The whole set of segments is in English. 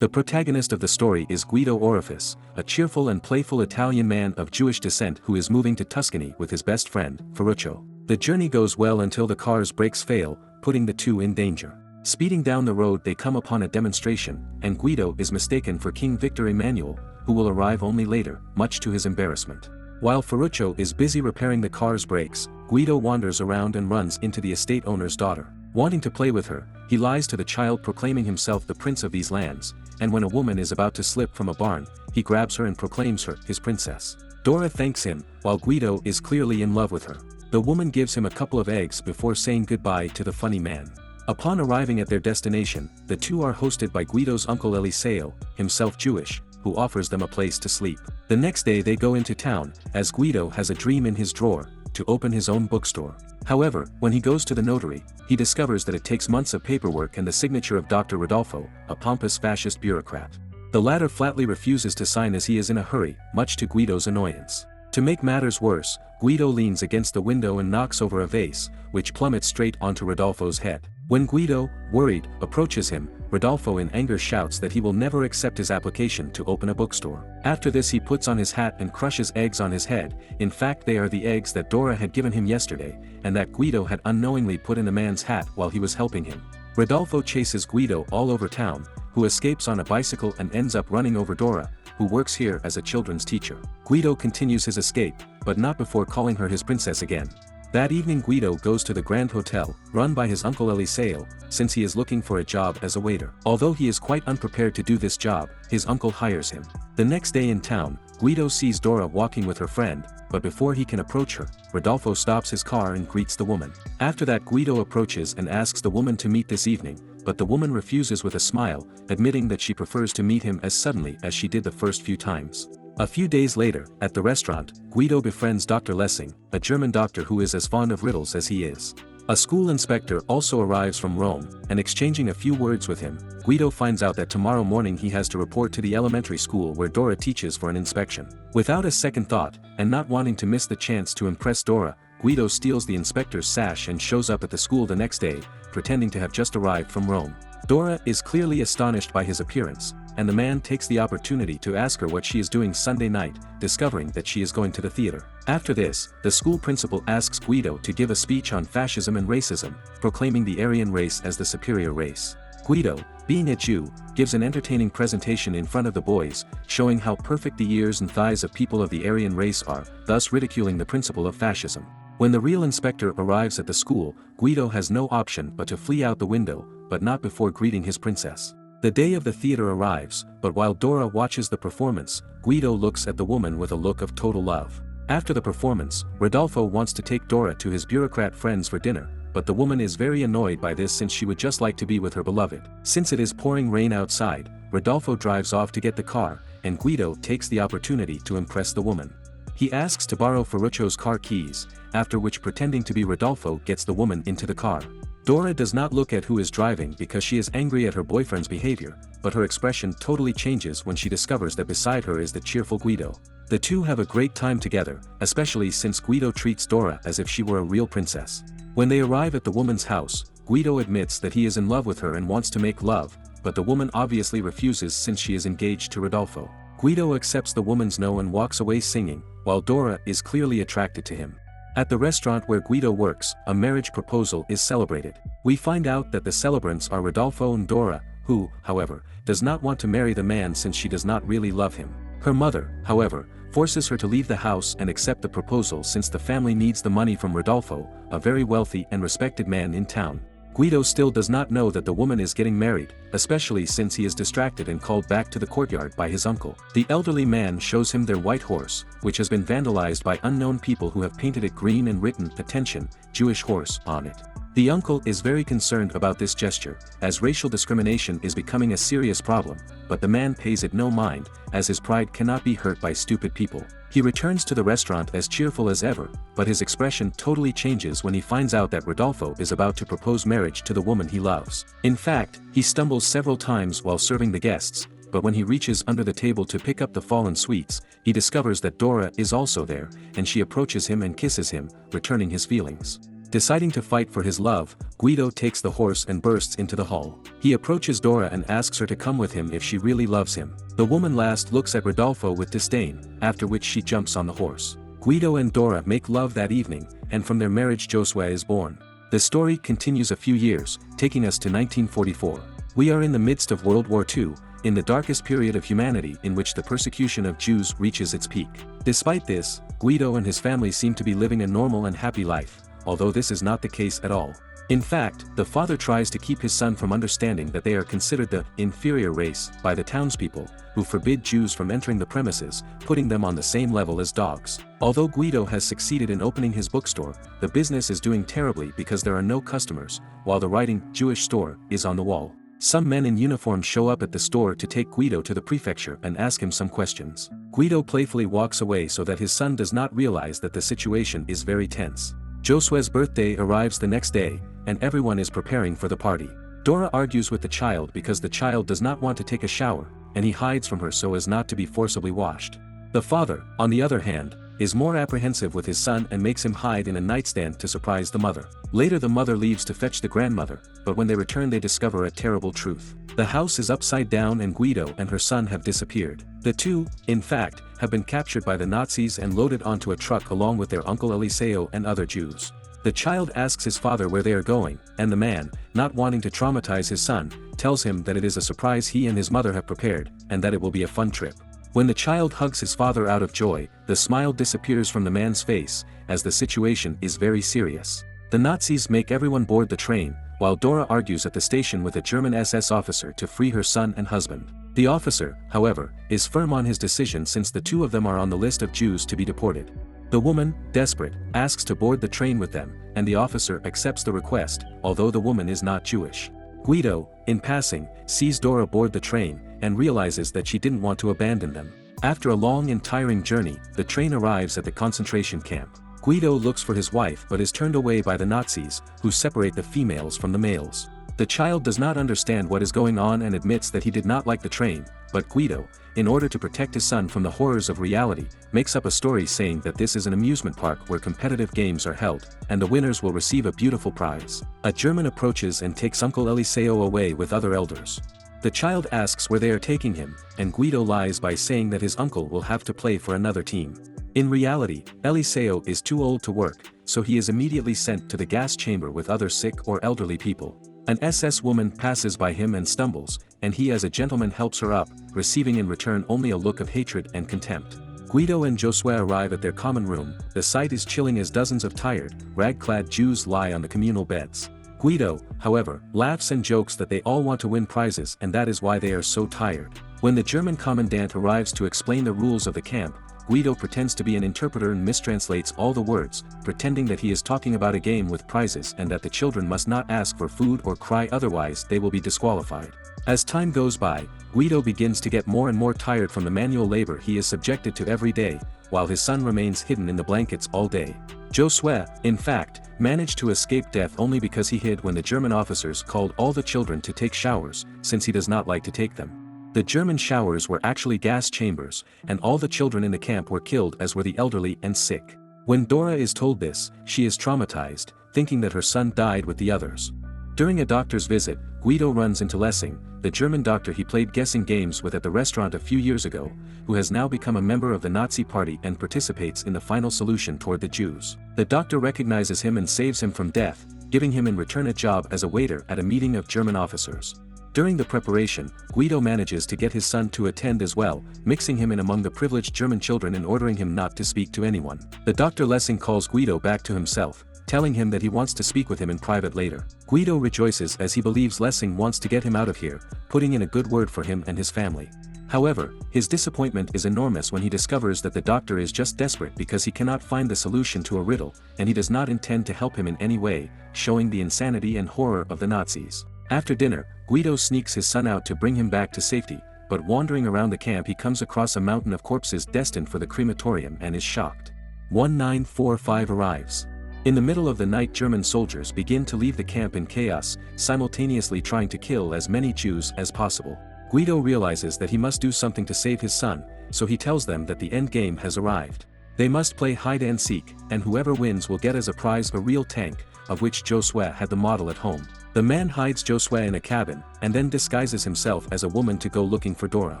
The protagonist of the story is Guido Orifice, a cheerful and playful Italian man of Jewish descent who is moving to Tuscany with his best friend, Ferruccio. The journey goes well until the car's brakes fail, putting the two in danger. Speeding down the road they come upon a demonstration, and Guido is mistaken for King Victor Emmanuel, who will arrive only later, much to his embarrassment. While Ferruccio is busy repairing the car's brakes, Guido wanders around and runs into the estate owner's daughter. Wanting to play with her, he lies to the child proclaiming himself the prince of these lands, and when a woman is about to slip from a barn, he grabs her and proclaims her his princess. Dora thanks him, while Guido is clearly in love with her. The woman gives him a couple of eggs before saying goodbye to the funny man. Upon arriving at their destination, the two are hosted by Guido's uncle Eliseo, himself Jewish, who offers them a place to sleep. The next day they go into town, as Guido has a dream in his drawer, to open his own bookstore. However, when he goes to the notary, he discovers that it takes months of paperwork and the signature of Dr. Rodolfo, a pompous fascist bureaucrat. The latter flatly refuses to sign as he is in a hurry, much to Guido's annoyance. To make matters worse, Guido leans against the window and knocks over a vase, which plummets straight onto Rodolfo's head. When Guido, worried, approaches him, Rodolfo in anger shouts that he will never accept his application to open a bookstore. After this he puts on his hat and crushes eggs on his head. In fact they are the eggs that Dora had given him yesterday, and that Guido had unknowingly put in the man's hat while he was helping him. Rodolfo chases Guido all over town, who escapes on a bicycle and ends up running over Dora, who works here as a children's teacher. Guido continues his escape, but not before calling her his princess again. That evening Guido goes to the Grand Hotel, run by his uncle Eliseo, since he is looking for a job as a waiter. Although he is quite unprepared to do this job, his uncle hires him. The next day in town, Guido sees Dora walking with her friend, but before he can approach her, Rodolfo stops his car and greets the woman. After that Guido approaches and asks the woman to meet this evening, but the woman refuses with a smile, admitting that she prefers to meet him as suddenly as she did the first few times. A few days later, at the restaurant, Guido befriends Dr. Lessing, a German doctor who is as fond of riddles as he is. A school inspector also arrives from Rome, and exchanging a few words with him, Guido finds out that tomorrow morning he has to report to the elementary school where Dora teaches for an inspection. Without a second thought, and not wanting to miss the chance to impress Dora, Guido steals the inspector's sash and shows up at the school the next day, pretending to have just arrived from Rome. Dora is clearly astonished by his appearance, and the man takes the opportunity to ask her what she is doing Sunday night, discovering that she is going to the theater. After this, the school principal asks Guido to give a speech on fascism and racism, proclaiming the Aryan race as the superior race. Guido, being a Jew, gives an entertaining presentation in front of the boys, showing how perfect the ears and thighs of people of the Aryan race are, thus ridiculing the principle of fascism. When the real inspector arrives at the school, Guido has no option but to flee out the window, but not before greeting his princess. The day of the theater arrives, but while Dora watches the performance, Guido looks at the woman with a look of total love. After the performance, Rodolfo wants to take Dora to his bureaucrat friends for dinner, but the woman is very annoyed by this since she would just like to be with her beloved. Since it is pouring rain outside, Rodolfo drives off to get the car, and Guido takes the opportunity to impress the woman. He asks to borrow Ferruccio's car keys, after which pretending to be Rodolfo gets the woman into the car. Dora does not look at who is driving because she is angry at her boyfriend's behavior, but her expression totally changes when she discovers that beside her is the cheerful Guido. The two have a great time together, especially since Guido treats Dora as if she were a real princess. When they arrive at the woman's house, Guido admits that he is in love with her and wants to make love, but the woman obviously refuses since she is engaged to Rodolfo. Guido accepts the woman's no and walks away singing, while Dora is clearly attracted to him. At the restaurant where Guido works, a marriage proposal is celebrated. We find out that the celebrants are Rodolfo and Dora, who, however, does not want to marry the man since she does not really love him. Her mother, however, forces her to leave the house and accept the proposal since the family needs the money from Rodolfo, a very wealthy and respected man in town. Guido still does not know that the woman is getting married, especially since he is distracted and called back to the courtyard by his uncle. The elderly man shows him their white horse, which has been vandalized by unknown people who have painted it green and written, "Attention, Jewish horse," on it. The uncle is very concerned about this gesture, as racial discrimination is becoming a serious problem, but the man pays it no mind, as his pride cannot be hurt by stupid people. He returns to the restaurant as cheerful as ever, but his expression totally changes when he finds out that Rodolfo is about to propose marriage to the woman he loves. In fact, he stumbles several times while serving the guests, but when he reaches under the table to pick up the fallen sweets, he discovers that Dora is also there, and she approaches him and kisses him, returning his feelings. Deciding to fight for his love, Guido takes the horse and bursts into the hall. He approaches Dora and asks her to come with him if she really loves him. The woman last looks at Rodolfo with disdain, after which she jumps on the horse. Guido and Dora make love that evening, and from their marriage Josue is born. The story continues a few years, taking us to 1944. We are in the midst of World War II, in the darkest period of humanity in which the persecution of Jews reaches its peak. Despite this, Guido and his family seem to be living a normal and happy life, although this is not the case at all. In fact, the father tries to keep his son from understanding that they are considered the inferior race by the townspeople, who forbid Jews from entering the premises, putting them on the same level as dogs. Although Guido has succeeded in opening his bookstore, the business is doing terribly because there are no customers, while the writing "Jewish store" is on the wall. Some men in uniform show up at the store to take Guido to the prefecture and ask him some questions. Guido playfully walks away so that his son does not realize that the situation is very tense. Josue's birthday arrives the next day, and everyone is preparing for the party. Dora argues with the child because the child does not want to take a shower, and he hides from her so as not to be forcibly washed. The father, on the other hand, is more apprehensive with his son and makes him hide in a nightstand to surprise the mother. Later the mother leaves to fetch the grandmother, but when they return they discover a terrible truth. The house is upside down and Guido and her son have disappeared. The two, in fact, have been captured by the Nazis and loaded onto a truck along with their uncle Eliseo and other Jews. The child asks his father where they are going, and the man, not wanting to traumatize his son, tells him that it is a surprise he and his mother have prepared, and that it will be a fun trip. When the child hugs his father out of joy, the smile disappears from the man's face, as the situation is very serious. The Nazis make everyone board the train, while Dora argues at the station with a German SS officer to free her son and husband. The officer, however, is firm on his decision since the two of them are on the list of Jews to be deported. The woman, desperate, asks to board the train with them, and the officer accepts the request, although the woman is not Jewish. Guido, in passing, sees Dora board the train, and realizes that she didn't want to abandon them. After a long and tiring journey, the train arrives at the concentration camp. Guido looks for his wife but is turned away by the Nazis, who separate the females from the males. The child does not understand what is going on and admits that he did not like the train, but Guido, in order to protect his son from the horrors of reality, makes up a story saying that this is an amusement park where competitive games are held, and the winners will receive a beautiful prize. A German approaches and takes Uncle Eliseo away with other elders. The child asks where they are taking him, and Guido lies by saying that his uncle will have to play for another team. In reality, Eliseo is too old to work, so he is immediately sent to the gas chamber with other sick or elderly people. An SS woman passes by him and stumbles, and he as a gentleman helps her up, receiving in return only a look of hatred and contempt. Guido and Josue arrive at their common room. The sight is chilling as dozens of tired, rag-clad Jews lie on the communal beds. Guido, however, laughs and jokes that they all want to win prizes and that is why they are so tired. When the German commandant arrives to explain the rules of the camp, Guido pretends to be an interpreter and mistranslates all the words, pretending that he is talking about a game with prizes and that the children must not ask for food or cry otherwise they will be disqualified. As time goes by, Guido begins to get more and more tired from the manual labor he is subjected to every day, while his son remains hidden in the blankets all day. Josue, in fact, managed to escape death only because he hid when the German officers called all the children to take showers, since he does not like to take them. The German showers were actually gas chambers, and all the children in the camp were killed as were the elderly and sick. When Dora is told this, she is traumatized, thinking that her son died with the others. During a doctor's visit, Guido runs into Lessing, the German doctor he played guessing games with at the restaurant a few years ago, who has now become a member of the Nazi party and participates in the final solution toward the Jews. The doctor recognizes him and saves him from death, giving him in return a job as a waiter at a meeting of German officers. During the preparation, Guido manages to get his son to attend as well, mixing him in among the privileged German children and ordering him not to speak to anyone. The Dr. Lessing calls Guido back to himself, telling him that he wants to speak with him in private later. Guido rejoices as he believes Lessing wants to get him out of here, putting in a good word for him and his family. However, his disappointment is enormous when he discovers that the doctor is just desperate because he cannot find the solution to a riddle, and he does not intend to help him in any way, showing the insanity and horror of the Nazis. After dinner, Guido sneaks his son out to bring him back to safety, but wandering around the camp he comes across a mountain of corpses destined for the crematorium and is shocked. 1945 arrives. In the middle of the night German soldiers begin to leave the camp in chaos, simultaneously trying to kill as many Jews as possible. Guido realizes that he must do something to save his son, so he tells them that the end game has arrived. They must play hide and seek, and whoever wins will get as a prize a real tank, of which Josue had the model at home. The man hides Josue in a cabin, and then disguises himself as a woman to go looking for Dora.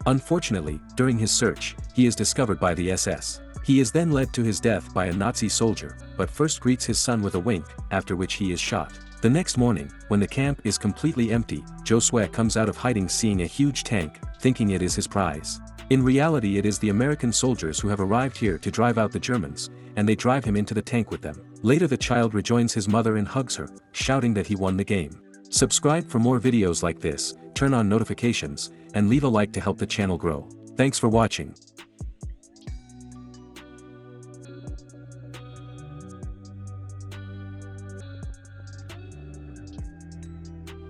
Unfortunately, during his search, he is discovered by the SS. He is then led to his death by a Nazi soldier, but first greets his son with a wink, after which he is shot. The next morning, when the camp is completely empty, Josue comes out of hiding seeing a huge tank, thinking it is his prize. In reality it is the American soldiers who have arrived here to drive out the Germans, and they drive him into the tank with them. Later the child rejoins his mother and hugs her, shouting that he won the game. Subscribe for more videos like this, turn on notifications, and leave a like to help the channel grow. Thanks for watching.